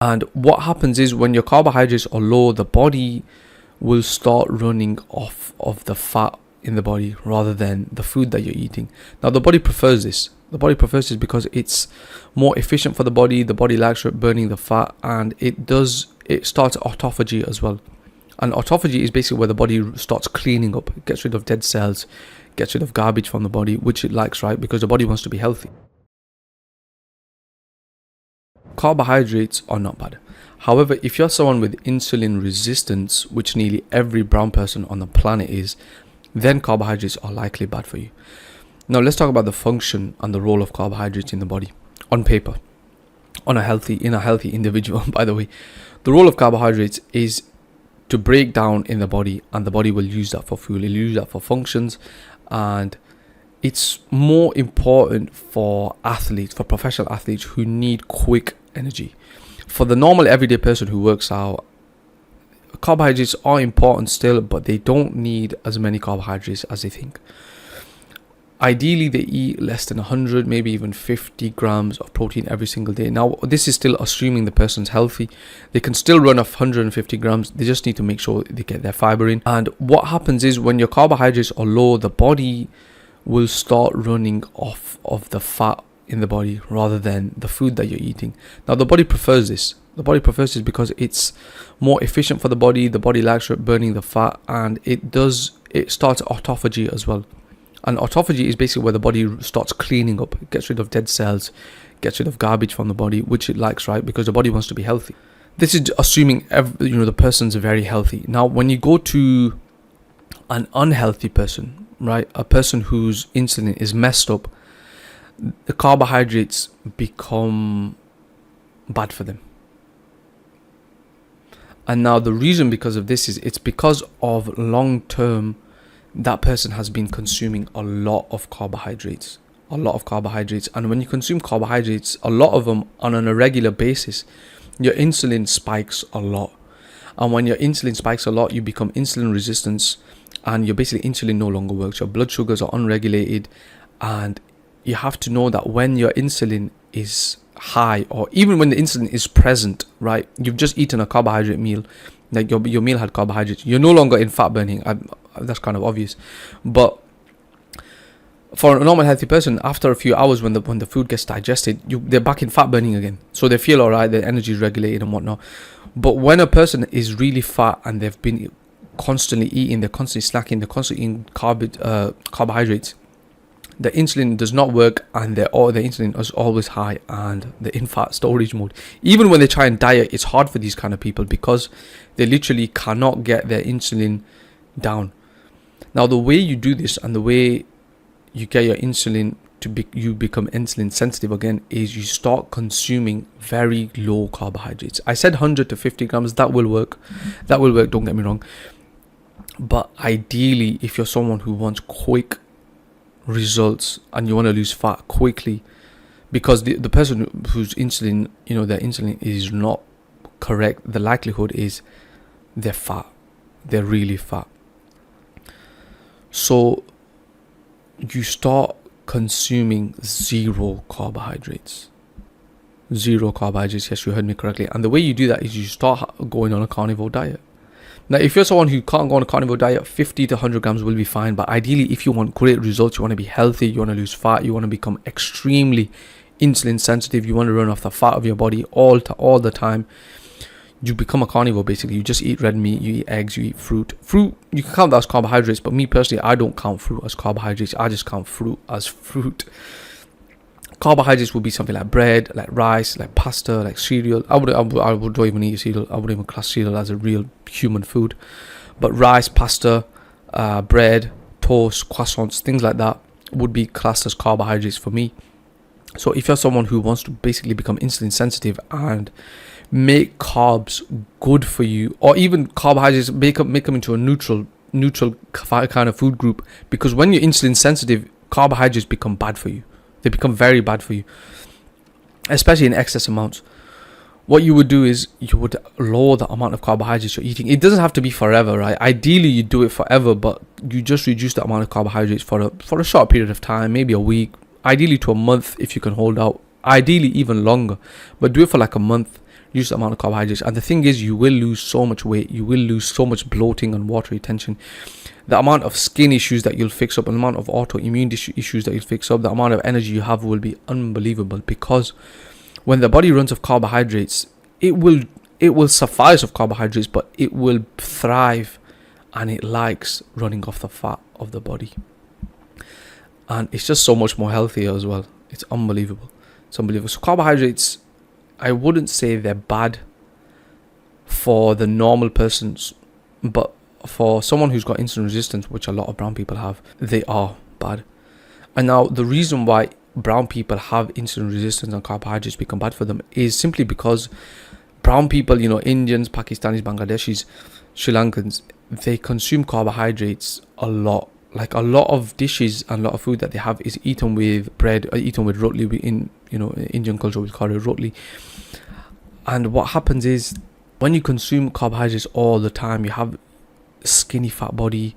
And what happens is when your carbohydrates are low, the body will start running off of the fat in the body rather than the food that you're eating. Now, the body prefers this. The body prefers this because it's more efficient for the body. The body likes burning the fat, and it starts autophagy as well. And autophagy is basically where the body starts cleaning up, it gets rid of dead cells, gets rid of garbage from the body, which it likes, right? Because the body wants to be healthy. Carbohydrates are not bad. However, if you're someone with insulin resistance, which nearly every brown person on the planet is, then carbohydrates are likely bad for you. Now, let's talk about the function and the role of carbohydrates in the body on paper, in a healthy individual. By the way, the role of carbohydrates is to break down in the body, and the body will use that for fuel. It'll use that for functions, and it's more important for athletes, for professional athletes who need quick energy. For the normal everyday person who works out, carbohydrates are important still, but they don't need as many carbohydrates as they think. Ideally, they eat less than 100, maybe even 50 grams of protein every single day. Now, this is still assuming the person's healthy. They can still run off 150 grams. They just need to make sure they get their fiber in. And what happens is when your carbohydrates are low, the body will start running off of the fat in the body rather than the food that you're eating. Now, the body prefers this. The body prefers this because it's more efficient for the body. The body likes burning the fat, and it starts autophagy as well. And autophagy is basically where the body starts cleaning up, it gets rid of dead cells, gets rid of garbage from the body, which it likes, right? Because the body wants to be healthy. This is assuming the person's very healthy. Now, when you go to an unhealthy person, right, a person whose insulin is messed up, the carbohydrates become bad for them. And now the reason because of this is it's because of long term that person has been consuming a lot of carbohydrates. And when you consume carbohydrates, a lot of them on a regular basis, your insulin spikes a lot. And when your insulin spikes a lot, you become insulin resistant, and your basically insulin no longer works. Your blood sugars are unregulated, and you have to know that when your insulin is high, or even when the insulin is present, right, you've just eaten a carbohydrate meal, like your meal had carbohydrates, you're no longer in fat burning. That's kind of obvious, but for a normal healthy person, after a few hours, when the food gets digested, they're back in fat burning again, so they feel all right, their energy is regulated and whatnot. But when a person is really fat and they've been constantly eating, they're constantly snacking, they're constantly eating carbohydrates, the insulin does not work, and the insulin is always high, and they're in fat storage mode. Even when they try and diet, it's hard for these kind of people because they literally cannot get their insulin down. Now, the way you do this and the way you get your insulin you become insulin sensitive again is you start consuming very low carbohydrates. I said 100 to 50 grams. That will work. Don't get me wrong. But ideally, if you're someone who wants quick results and you want to lose fat quickly, because the person whose insulin, their insulin is not correct, the likelihood is they're fat. They're really fat. So you start consuming zero carbohydrates. Yes, you heard me correctly. And the way you do that is you start going on a carnivore diet. Now, if you're someone who can't go on a carnivore diet, 50 to 100 grams will be fine. But ideally, if you want great results, you want to be healthy, you want to lose fat, you want to become extremely insulin sensitive, you want to run off the fat of your body all the time, you become a carnivore. Basically, you just eat red meat, you eat eggs, you eat fruit. You can count that as carbohydrates, but me personally, I don't count fruit as carbohydrates. I just count fruit as fruit. Carbohydrates would be something like bread, like rice, like pasta, like cereal. I don't even eat cereal. I wouldn't even class cereal as a real human food. But rice, pasta, bread, toast, croissants, things like that would be classed as carbohydrates for me. So if you're someone who wants to basically become insulin sensitive and make carbs good for you, or even carbohydrates, make them into a neutral kind of food group, because when you're insulin sensitive, carbohydrates become bad for you. They become very bad for you, especially in excess amounts. What you would do is you would lower the amount of carbohydrates you're eating. It doesn't have to be forever, right? Ideally, you do it forever, but you just reduce the amount of carbohydrates for a short period of time, maybe a week, ideally to a month if you can hold out, ideally even longer, but do it for like a month. reduce the amount of carbohydrates. And the thing is, you will lose so much weight, you will lose so much bloating and water retention. The amount of skin issues that you'll fix up, and the amount of autoimmune issues that you'll fix up, the amount of energy you have will be unbelievable, because when the body runs off carbohydrates, it will suffice of carbohydrates, but it will thrive, and it likes running off the fat of the body. And it's just so much more healthier as well. It's unbelievable. It's unbelievable. So carbohydrates, I wouldn't say they're bad for the normal persons, but for someone who's got insulin resistance, which a lot of brown people have, they are bad. And now the reason why brown people have insulin resistance and carbohydrates become bad for them is simply because brown people, Indians, Pakistanis, Bangladeshis, Sri Lankans, they consume carbohydrates a lot. Like a lot of dishes and a lot of food that they have is eaten with bread, or eaten with roti. In Indian culture, we call it roti. And what happens is, when you consume carbohydrates all the time, you have skinny fat body.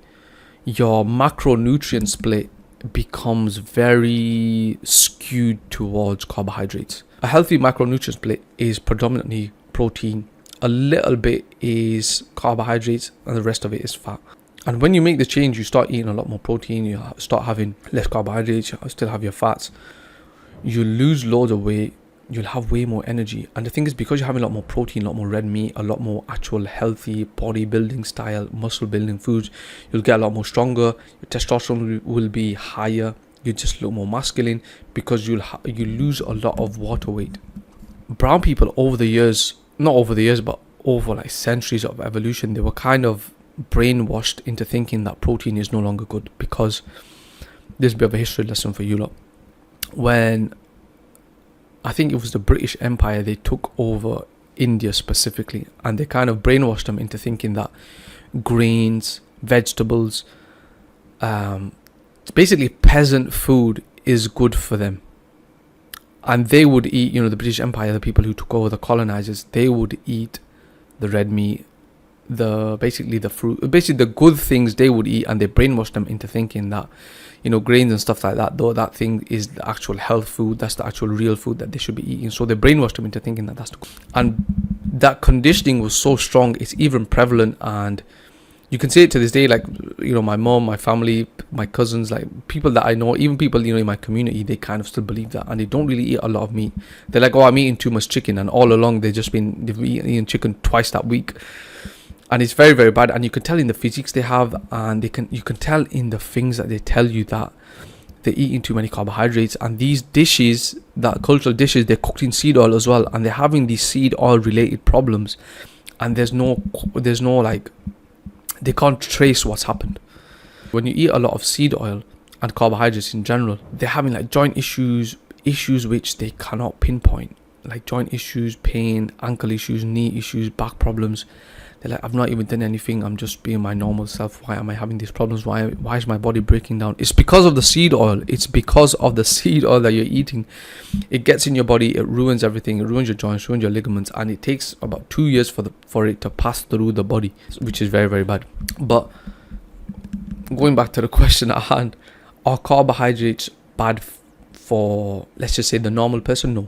Your macronutrient split becomes very skewed towards carbohydrates. A healthy macronutrient split is predominantly protein, a little bit is carbohydrates, and the rest of it is fat. And when you make the change, you start eating a lot more protein, you start having less carbohydrates, you still have your fats, you lose loads of weight, you'll have way more energy. And the thing is, because you're having a lot more protein, a lot more red meat, a lot more actual healthy bodybuilding style, muscle building foods, you'll get a lot more stronger, your testosterone will be higher, you just look more masculine, because you lose a lot of water weight. Brown people over like centuries of evolution, they were kind of brainwashed into thinking that protein is no longer good, because there's a bit of a history lesson for you lot. When I think it was the British Empire, they took over India specifically, and they kind of brainwashed them into thinking that grains, vegetables, basically peasant food is good for them. And they would eat, the British Empire, the people who took over, the colonizers, they would eat the red meat, the fruit, basically the good things they would eat, and they brainwashed them into thinking that, grains and stuff like that, though that thing is the actual health food, that's the actual real food that they should be eating. So they brainwashed them into thinking that that's the, and that conditioning was so strong, it's even prevalent. And you can see it to this day, like, my mom, my family, my cousins, like people that I know, even people, in my community, they kind of still believe that, and they don't really eat a lot of meat. They're like, oh, I'm eating too much chicken, and all along they've been eating chicken twice that week. And it's very, very bad. And you can tell in the physiques they have, and you can tell in the things that they tell you, that they're eating too many carbohydrates. And these dishes, that cultural dishes, they're cooked in seed oil as well, and they're having these seed oil related problems. And there's no like, they can't trace what's happened. When you eat a lot of seed oil and carbohydrates in general, they're having like joint issues which they cannot pinpoint, like joint issues, pain, ankle issues, knee issues, back problems. They're like, I've not even done anything, I'm just being my normal self. Why am I having these problems? Why is my body breaking down? It's because of the seed oil. It's because of the seed oil that you're eating. It gets in your body, it ruins everything, it ruins your joints, ruins your ligaments, and it takes about 2 years for it to pass through the body, which is very, very bad. But going back to the question at hand, are carbohydrates bad for, let's just say, the normal person? No.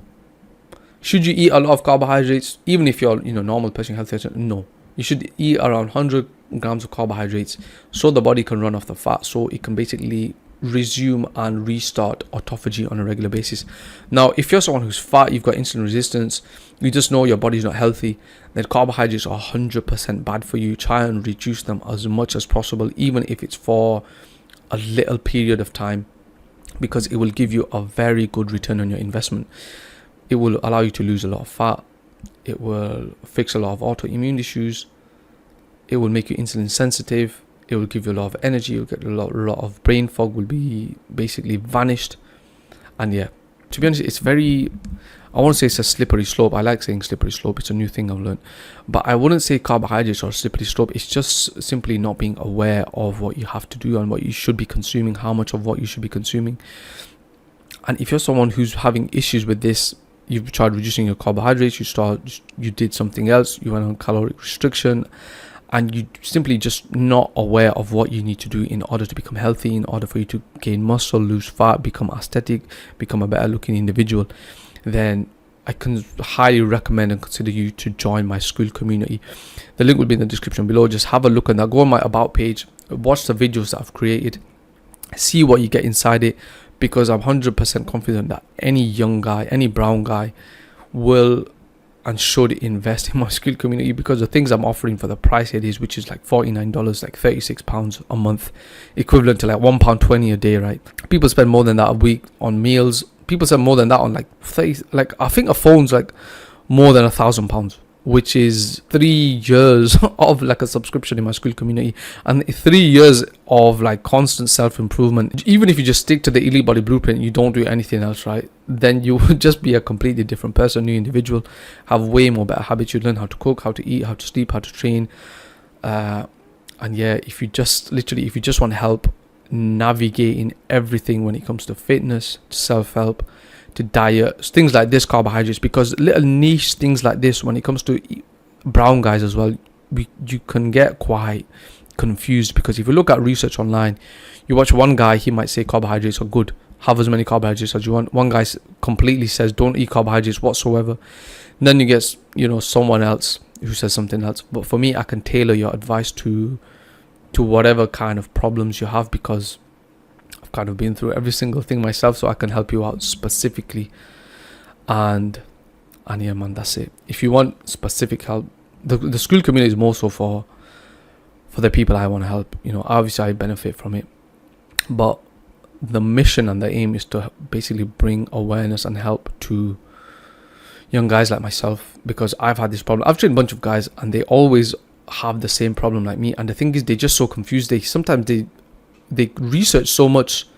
Should you eat a lot of carbohydrates, even if you're normal person, healthy person? No. You should eat around 100 grams of carbohydrates, so the body can run off the fat, so it can basically resume and restart autophagy on a regular basis. Now, if you're someone who's fat, you've got insulin resistance, you just know your body's not healthy, then carbohydrates are 100% bad for you. Try and reduce them as much as possible, even if it's for a little period of time, because it will give you a very good return on your investment. It will allow you to lose a lot of fat. It will fix a lot of autoimmune issues. It will make you insulin sensitive. It will give you a lot of energy. You'll get a lot of brain fog will be basically vanished. And yeah, to be honest, it's very, I won't say it's a slippery slope. I like saying slippery slope. It's a new thing I've learned. But I wouldn't say carbohydrates are a slippery slope. It's just simply not being aware of what you have to do and what you should be consuming, how much of what you should be consuming. And if you're someone who's having issues with this, you've tried reducing your carbohydrates, you did something else, you went on caloric restriction, and you simply just not aware of what you need to do in order to become healthy, in order for you to gain muscle, lose fat, become aesthetic, become a better looking individual, then I can highly recommend and consider you to join my school community. The link will be in the description below. Just have a look at that. Go on my about page, watch the videos that I've created, see what you get inside it, because I'm 100% confident that any young guy, any brown guy will and should invest in my school community, because the things I'm offering for the price it is, which is like $49, like £36 a month, equivalent to like £1.20 a day, right? People spend more than that a week on meals. People spend more than that on like 30, like I think a phone's like more than £1,000, which is 3 years of like a subscription in my school community, and 3 years of like constant self-improvement. Even if you just stick to the Elite Body Blueprint, you don't do anything else, right? Then you would just be a completely different person, new individual, have way more better habits. You learn how to cook, how to eat, how to sleep, how to train. And yeah, if you just want help navigating everything when it comes to fitness, to self-help, to diet, things like this, carbohydrates, because little niche things like this, when it comes to brown guys as well, you can get quite confused, because if you look at research online, you watch one guy, he might say carbohydrates are good, have as many carbohydrates as you want. One guy completely says don't eat carbohydrates whatsoever. And then you get, someone else who says something else. But for me, I can tailor your advice to whatever kind of problems you have, because I've kind of been through every single thing myself, so I can help you out specifically. And yeah, man, that's it. If you want specific help, the school community is more so for the people I want to help. Obviously I benefit from it, but the mission and the aim is to basically bring awareness and help to young guys like myself, because I've had this problem. I've trained a bunch of guys and they always have the same problem like me, and the thing is, they're just so confused. They research so much,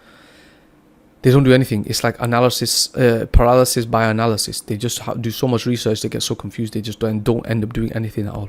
they don't do anything. It's like paralysis by analysis. They just do so much research, they get so confused, they just don't end up doing anything at all.